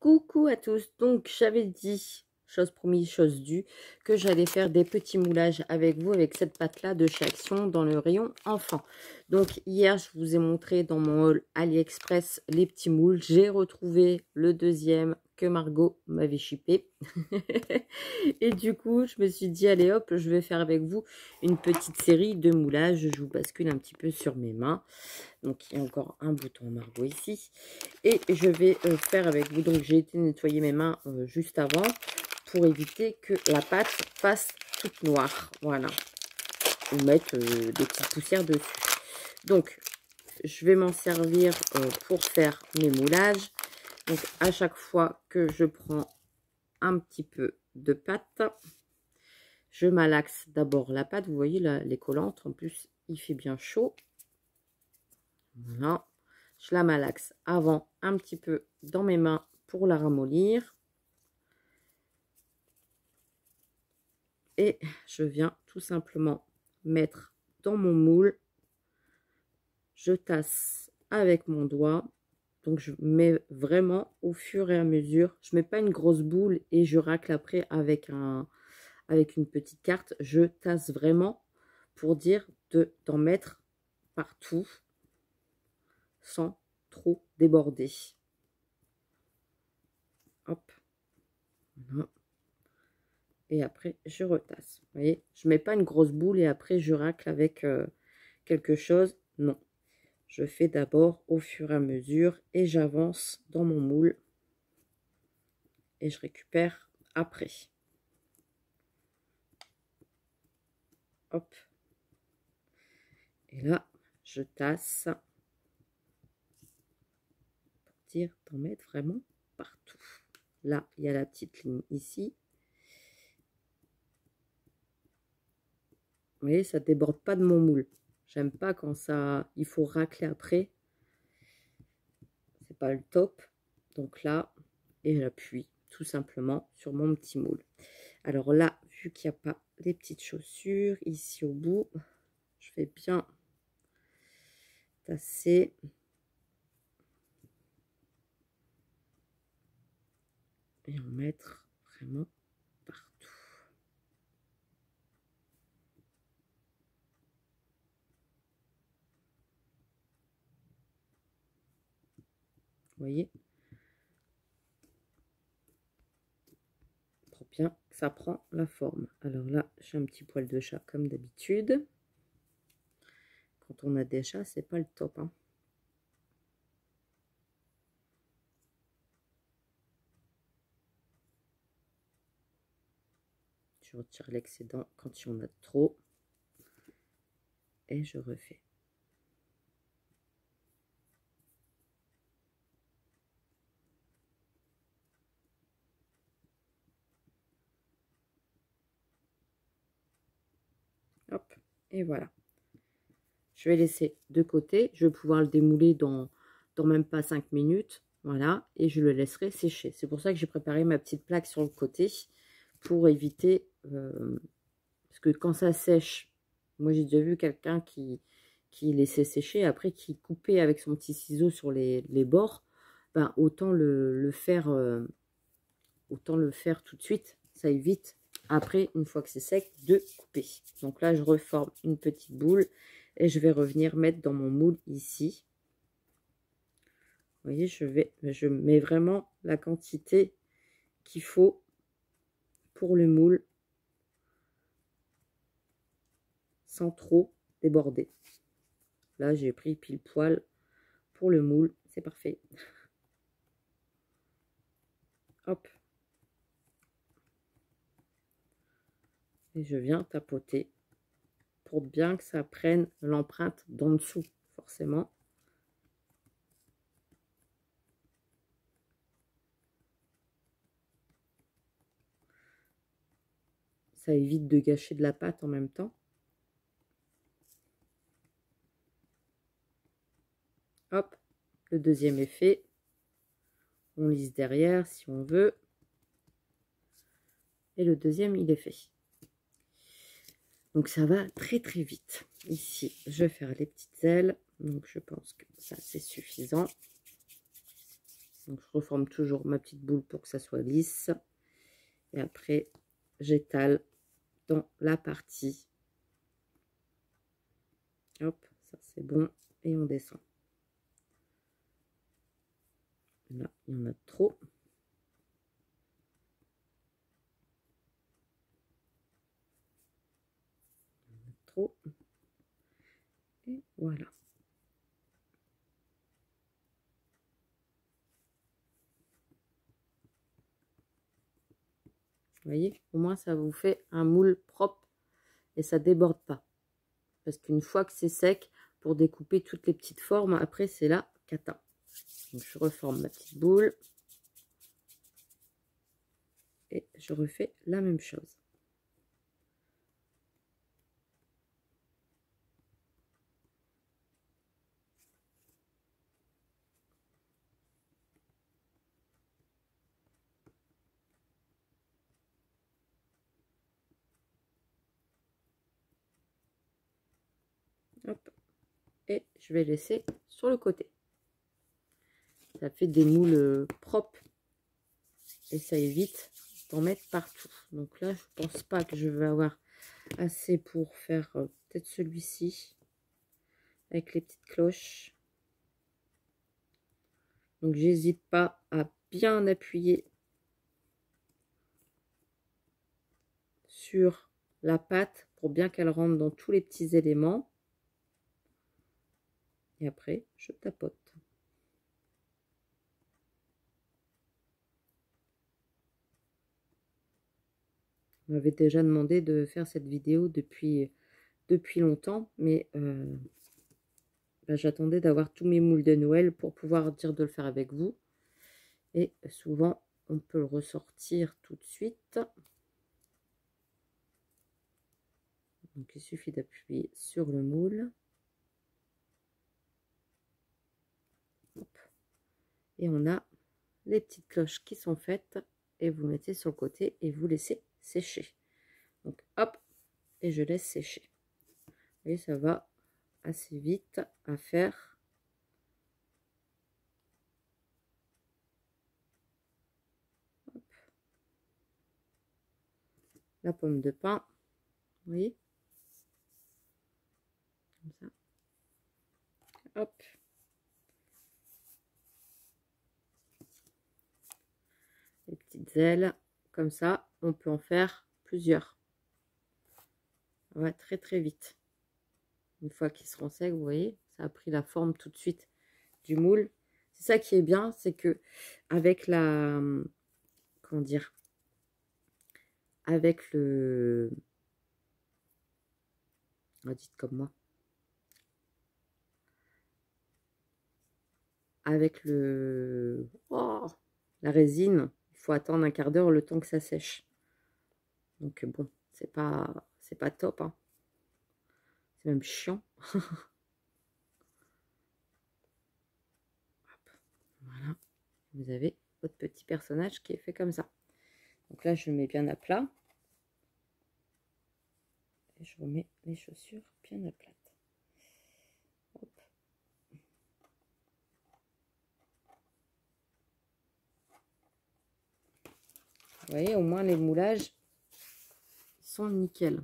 Coucou à tous, donc j'avais dit, chose promise, chose due, que j'allais faire des petits moulages avec vous avec cette pâte-là de chez Action dans le rayon enfant. Donc hier, je vous ai montré dans mon haul AliExpress les petits moules. J'ai retrouvé le deuxième que Margot m'avait shippé. Et du coup, je me suis dit, allez hop, je vais faire avec vous une petite série de moulages. Je vous bascule un petit peu sur mes mains. Donc, il y a encore un bouton Margot ici. Et je vais faire avec vous. Donc, j'ai été nettoyer mes mains juste avant pour éviter que la pâte fasse toute noire. Voilà. Ou mettre des petites poussières dessus. Donc, je vais m'en servir pour faire mes moulages. Donc, à chaque fois que je prends un petit peu de pâte, je malaxe d'abord la pâte. Vous voyez, là, les collantes. En plus, il fait bien chaud. Voilà. Je la malaxe avant un petit peu dans mes mains pour la ramollir. Et je viens tout simplement mettre dans mon moule. Je tasse avec mon doigt. Donc, je mets vraiment au fur et à mesure. Je ne mets pas une grosse boule et je racle après avec une petite carte. Je tasse vraiment pour dire d'en mettre partout sans trop déborder. Hop. Voilà. Et après, je retasse. Vous voyez, je ne mets pas une grosse boule et après, je racle avec quelque chose. Non. Je fais d'abord au fur et à mesure et j'avance dans mon moule. Et je récupère après. Hop. Et là, je tasse. Pour dire d'en mettre vraiment partout. Là, il y a la petite ligne ici. Vous voyez, ça ne déborde pas de mon moule. J'aime pas quand ça... Il faut racler après. C'est pas le top. Donc là, et j'appuie tout simplement sur mon petit moule. Alors là, vu qu'il n'y a pas les petites chaussures ici au bout, je vais bien tasser. Et en mettre vraiment partout. Vous voyez, pour bien que ça prend la forme. Alors là, j'ai un petit poil de chat comme d'habitude. Quand on a des chats, c'est pas le top, hein. Je retire l'excédent quand il y en a trop. Et je refais. Hop, et voilà. Je vais laisser de côté. Je vais pouvoir le démouler dans même pas 5 minutes. Voilà, et je le laisserai sécher. C'est pour ça que j'ai préparé ma petite plaque sur le côté pour éviter... parce que quand ça sèche, moi j'ai déjà vu quelqu'un qui laissait sécher, après qui coupait avec son petit ciseau sur les bords. Ben, autant le faire tout de suite. Ça évite après, une fois que c'est sec, de couper. Donc là, je reforme une petite boule et je vais revenir mettre dans mon moule ici. Vous voyez, je mets vraiment la quantité qu'il faut pour le moule sans trop déborder. Là, j'ai pris pile poil pour le moule. C'est parfait. Hop. Et je viens tapoter pour bien que ça prenne l'empreinte d'en dessous, forcément. Ça évite de gâcher de la pâte en même temps. Hop, le deuxième est fait. On lisse derrière si on veut. Et le deuxième, il est fait. Donc ça va très très vite. Ici, je vais faire les petites ailes. Donc je pense que ça c'est suffisant. Donc, je reforme toujours ma petite boule pour que ça soit lisse. Et après, j'étale dans la partie. Hop, ça c'est bon. Et on descend. Là, il y en a trop. Trop. Et voilà. Vous voyez, au moins ça vous fait un moule propre et ça déborde pas. Parce qu'une fois que c'est sec, pour découper toutes les petites formes, après c'est la cata. Donc je reforme ma petite boule. Et je refais la même chose. Hop. Et je vais laisser sur le côté. Ça fait des moules propres et ça évite d'en mettre partout. Donc là, je pense pas que je vais avoir assez pour faire peut-être celui-ci avec les petites cloches. Donc j'hésite pas à bien appuyer sur la pâte pour bien qu'elle rentre dans tous les petits éléments. Et après, je tapote. On m'avait déjà demandé de faire cette vidéo depuis longtemps, mais ben, j'attendais d'avoir tous mes moules de Noël pour pouvoir dire de le faire avec vous. Et souvent, on peut le ressortir tout de suite. Donc, il suffit d'appuyer sur le moule. Hop. Et on a les petites cloches qui sont faites. Et vous mettez sur le côté et vous laissez sécher. Donc, hop, et je laisse sécher. Vous voyez, ça va assez vite à faire. Hop. La pomme de pin, vous voyez, comme ça. Hop. Les petites ailes, comme ça, on peut en faire plusieurs. Ça va très très vite. Une fois qu'ils seront secs, vous voyez, ça a pris la forme tout de suite du moule. C'est ça qui est bien, c'est que avec la, comment dire, avec le, dites comme moi, avec le, oh, la résine, il faut attendre un quart d'heure le temps que ça sèche. Donc bon, c'est pas top, hein. C'est même chiant. Voilà, vous avez votre petit personnage qui est fait comme ça. Donc là, je le mets bien à plat. Et je remets les chaussures bien à plat. Hop. Vous voyez, au moins les moulages sont nickel.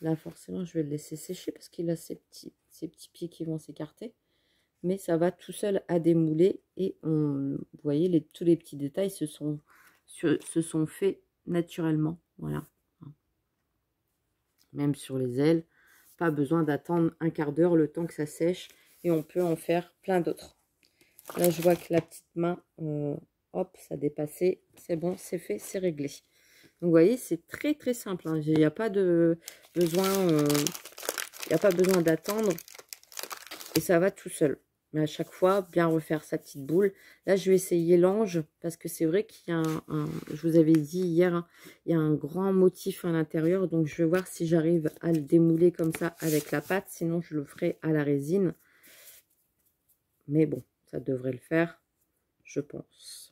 Là, forcément, je vais le laisser sécher parce qu'il a ces petits pieds qui vont s'écarter. Mais ça va tout seul à démouler. Et vous voyez, tous les petits détails se sont faits naturellement. Voilà. Même sur les ailes. Pas besoin d'attendre un quart d'heure le temps que ça sèche. Et on peut en faire plein d'autres. Là, je vois que la petite main, hop, ça a dépassé. C'est bon, c'est fait, c'est réglé. Donc, vous voyez, c'est très, très simple. Hein. Il n'y a pas de besoin, il n'y a pas besoin d'attendre. Et ça va tout seul. Mais à chaque fois, bien refaire sa petite boule. Là, je vais essayer l'ange. Parce que c'est vrai qu'il y a je vous avais dit hier, hein, il y a un grand motif à l'intérieur. Donc, je vais voir si j'arrive à le démouler comme ça avec la pâte. Sinon, je le ferai à la résine. Mais bon, ça devrait le faire, je pense.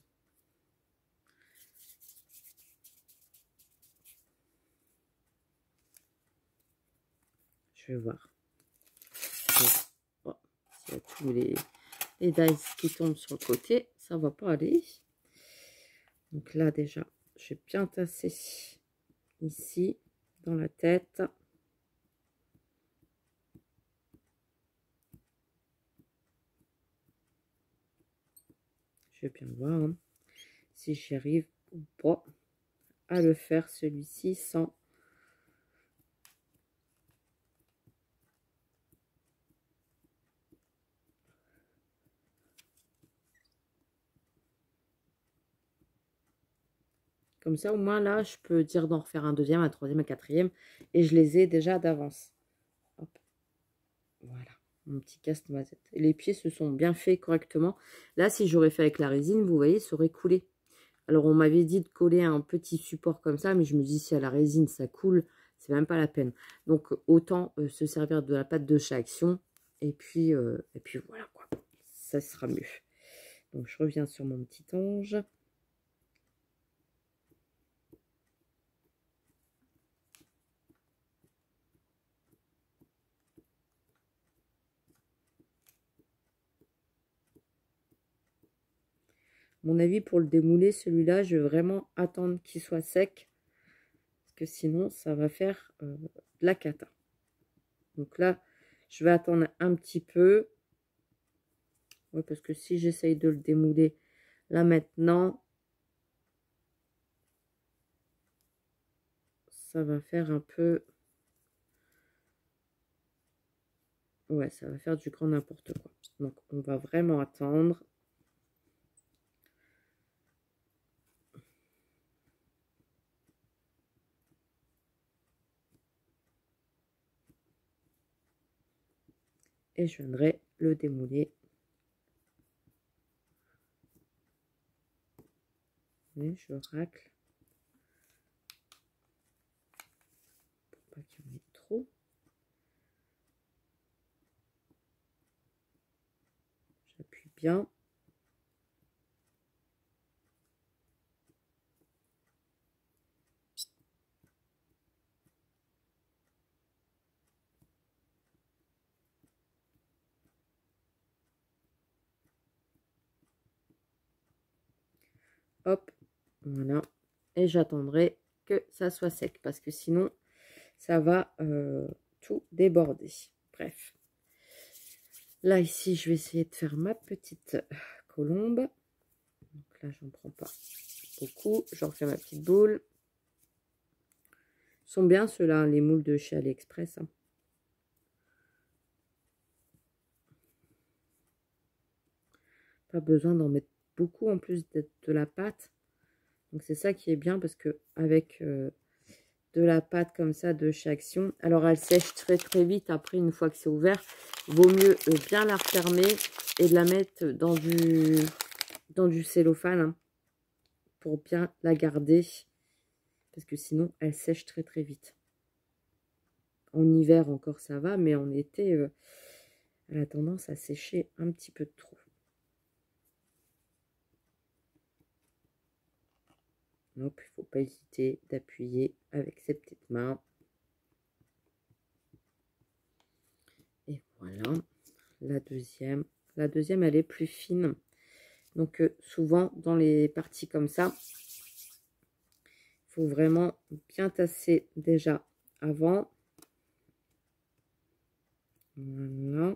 Je vais voir. Oh, s'il y a les dies qui tombent sur le côté, ça va pas aller. Donc là déjà, je vais bien tasser ici, dans la tête. Je vais bien voir hein, si j'y arrive ou pas à le faire celui-ci sans... Comme ça, au moins, là, je peux dire d'en refaire un deuxième, un troisième, un quatrième. Et je les ai déjà d'avance. Voilà, mon petit casse-noisette. Et les pieds se sont bien faits correctement. Là, si j'aurais fait avec la résine, vous voyez, ça aurait coulé. Alors, on m'avait dit de coller un petit support comme ça. Mais je me dis, si à la résine, ça coule, c'est même pas la peine. Donc, autant se servir de la pâte de chez Action. Et puis voilà, quoi. Ça sera mieux. Donc, je reviens sur mon petit ange. Mon avis pour le démouler, celui-là, je vais vraiment attendre qu'il soit sec. Parce que sinon, ça va faire de la cata. Donc là, je vais attendre un petit peu. Ouais, parce que si j'essaye de le démouler là maintenant, ça va faire un peu... Ouais, ça va faire du grand n'importe quoi. Donc, on va vraiment attendre. Et je viendrai le démouler. Et je racle. Pour pas qu'il y en ait trop. J'appuie bien. Hop, voilà. Et j'attendrai que ça soit sec. Parce que sinon, ça va tout déborder. Bref. Là, ici, je vais essayer de faire ma petite colombe. Donc là, j'en prends pas beaucoup. J'en fais ma petite boule. Ils sont bien ceux-là, les moules de chez AliExpress. Hein. Pas besoin d'en mettre beaucoup en plus de la pâte. Donc c'est ça qui est bien parce que avec de la pâte comme ça de chez Action, alors elle sèche très très vite après une fois que c'est ouvert. Vaut mieux bien la refermer et de la mettre dans du cellophane hein, pour bien la garder. Parce que sinon elle sèche très très vite. En hiver encore ça va, mais en été elle a tendance à sécher un petit peu trop. Donc, il ne faut pas hésiter d'appuyer avec ses petites mains. Et voilà, la deuxième. La deuxième, elle est plus fine. Donc, souvent, dans les parties comme ça, il faut vraiment bien tasser déjà avant. Voilà.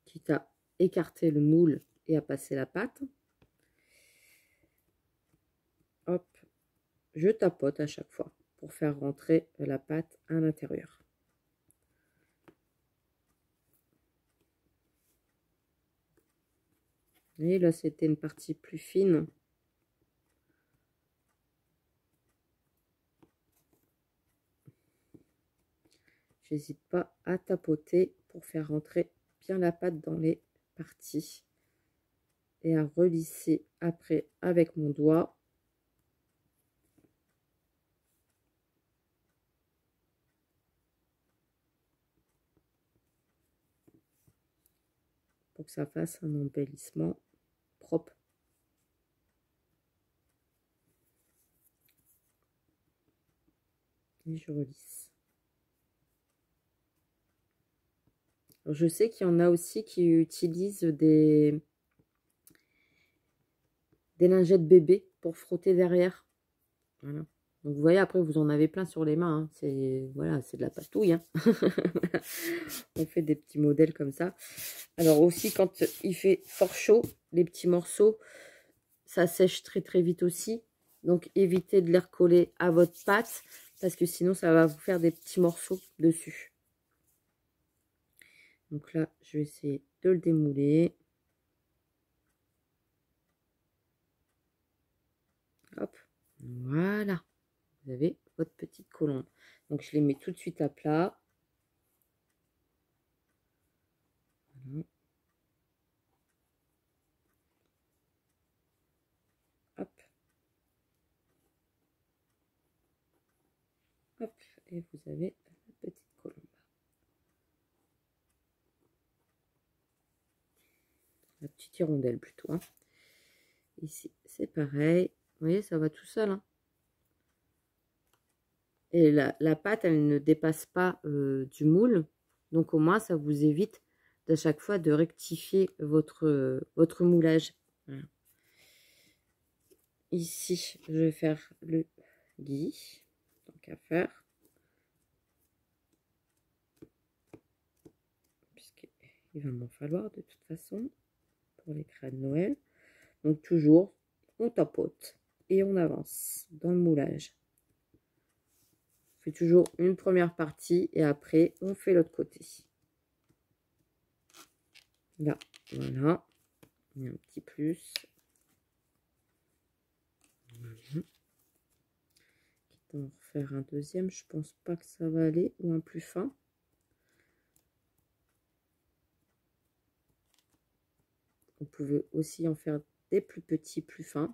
Quitte à écarter le moule et à passer la pâte. Hop, je tapote à chaque fois pour faire rentrer la pâte à l'intérieur. Et là, c'était une partie plus fine. J'hésite pas à tapoter pour faire rentrer bien la pâte dans les parties et à relisser après avec mon doigt. Pour que ça fasse un embellissement propre. Et je relisse. Alors, je sais qu'il y en a aussi qui utilisent des lingettes bébé pour frotter derrière. Voilà. Donc vous voyez, après vous en avez plein sur les mains. Hein. C'est voilà, c'est de la patouille. Hein. On fait des petits modèles comme ça. Alors aussi, quand il fait fort chaud, les petits morceaux, ça sèche très très vite aussi. Donc évitez de les recoller à votre pâte parce que sinon ça va vous faire des petits morceaux dessus. Donc là, je vais essayer de le démouler. Hop, voilà. Vous avez votre petite colombe. Donc je les mets tout de suite à plat. Voilà. Hop. Hop. Et vous avez la petite colombe. La petite hirondelle plutôt. Hein. Ici, c'est pareil. Vous voyez, ça va tout seul. Hein. Et la pâte, elle ne dépasse pas du moule. Donc au moins, ça vous évite à chaque fois de rectifier votre moulage. Voilà. Ici, je vais faire le gui. Tant qu'à faire. Puisqu'il va m'en falloir de toute façon pour les crêpes de Noël. Donc toujours, on tapote et on avance dans le moulage. On fait toujours une première partie et après, on fait l'autre côté. Là, voilà. Il y a un petit plus. Voilà. Quitte à en refaire un deuxième, je pense pas que ça va aller. Ou un plus fin. Vous pouvez aussi en faire des plus petits, plus fins.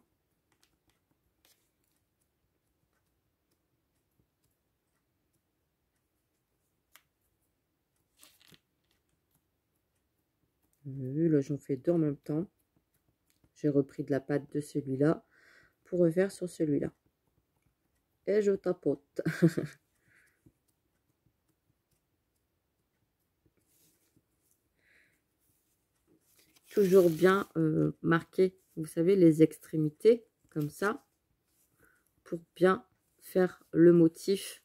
Là, j'en fais deux en même temps. J'ai repris de la pâte de celui-là pour refaire sur celui-là. Et je tapote. Toujours bien marquer, vous savez, les extrémités, comme ça, pour bien faire le motif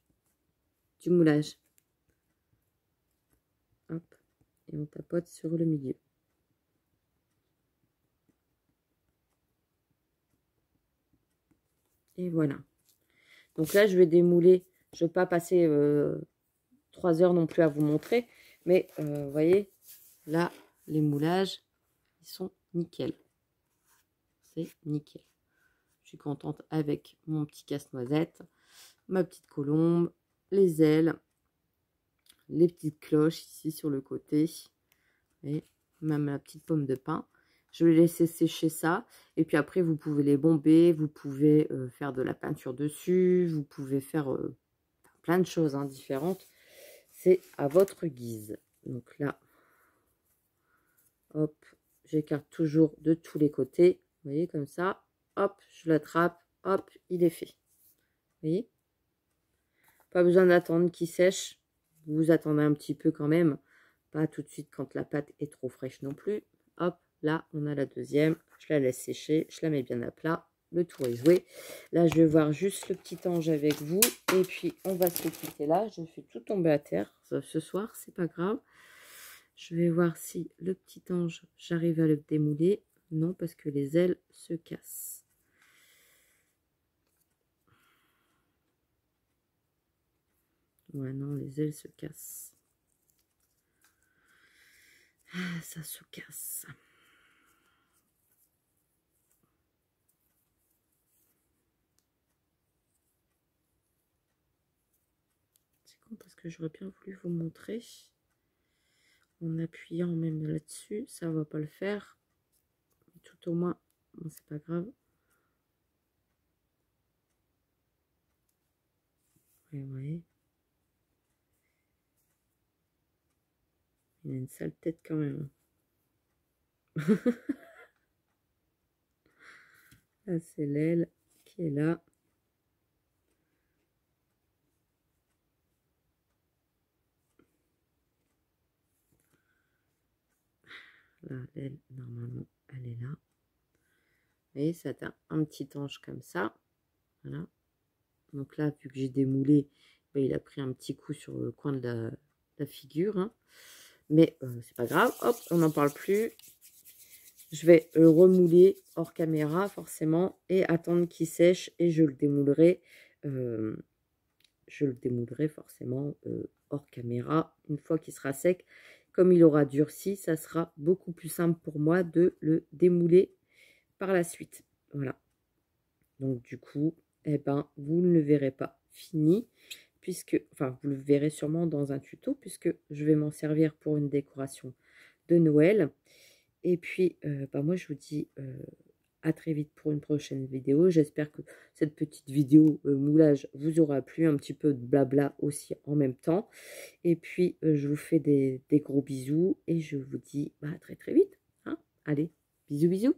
du moulage. Hop, et on tapote sur le milieu. Et voilà. Donc là, je vais démouler. Je ne vais pas passer 3 heures non plus à vous montrer. Mais vous voyez, là, les moulages, ils sont nickel. C'est nickel. Je suis contente avec mon petit casse-noisette, ma petite colombe, les ailes, les petites cloches ici sur le côté. Et même la petite pomme de pin. Je vais laisser sécher ça. Et puis après, vous pouvez les bomber. Vous pouvez faire de la peinture dessus. Vous pouvez faire plein de choses hein, différentes. C'est à votre guise. Donc là, hop, j'écarte toujours de tous les côtés. Vous voyez, comme ça. Hop, je l'attrape. Hop, il est fait. Vous voyez? Pas besoin d'attendre qu'il sèche. Vous attendez un petit peu quand même. Pas tout de suite quand la pâte est trop fraîche non plus. Hop, là, on a la deuxième. Je la laisse sécher. Je la mets bien à plat. Le tour est joué. Là, je vais voir juste le petit ange avec vous. Et puis, on va se quitter là. Je fais tout tomber à terre ce soir. C'est pas grave. Je vais voir si le petit ange, j'arrive à le démouler. Non, parce que les ailes se cassent. Ouais, non, les ailes se cassent. Ah, ça se casse. C'est con parce que j'aurais bien voulu vous montrer. En appuyant même là-dessus, ça va pas le faire. Tout au moins, bon, c'est pas grave. Ouais, ouais. Il a une sale tête quand même. Là, c'est l'aile qui est là. Là, elle, normalement, elle est là. Vous voyez, ça a un petit ange comme ça. Voilà. Donc là, vu que j'ai démoulé, ben, il a pris un petit coup sur le coin de la figure. Hein. Mais c'est pas grave. Hop, on n'en parle plus. Je vais le remouler hors caméra, forcément, et attendre qu'il sèche. Et je le démoulerai. Forcément hors caméra une fois qu'il sera sec. Comme il aura durci, ça sera beaucoup plus simple pour moi de le démouler par la suite. Voilà. Donc du coup, eh ben, vous ne le verrez pas fini, puisque, enfin, vous le verrez sûrement dans un tuto, puisque je vais m'en servir pour une décoration de Noël. Et puis, bah, moi, je vous dis à très vite pour une prochaine vidéo. J'espère que cette petite vidéo moulage vous aura plu, un petit peu de blabla aussi en même temps. Et puis, je vous fais des gros bisous et je vous dis bah, à très très vite. Hein. Allez, bisous bisous.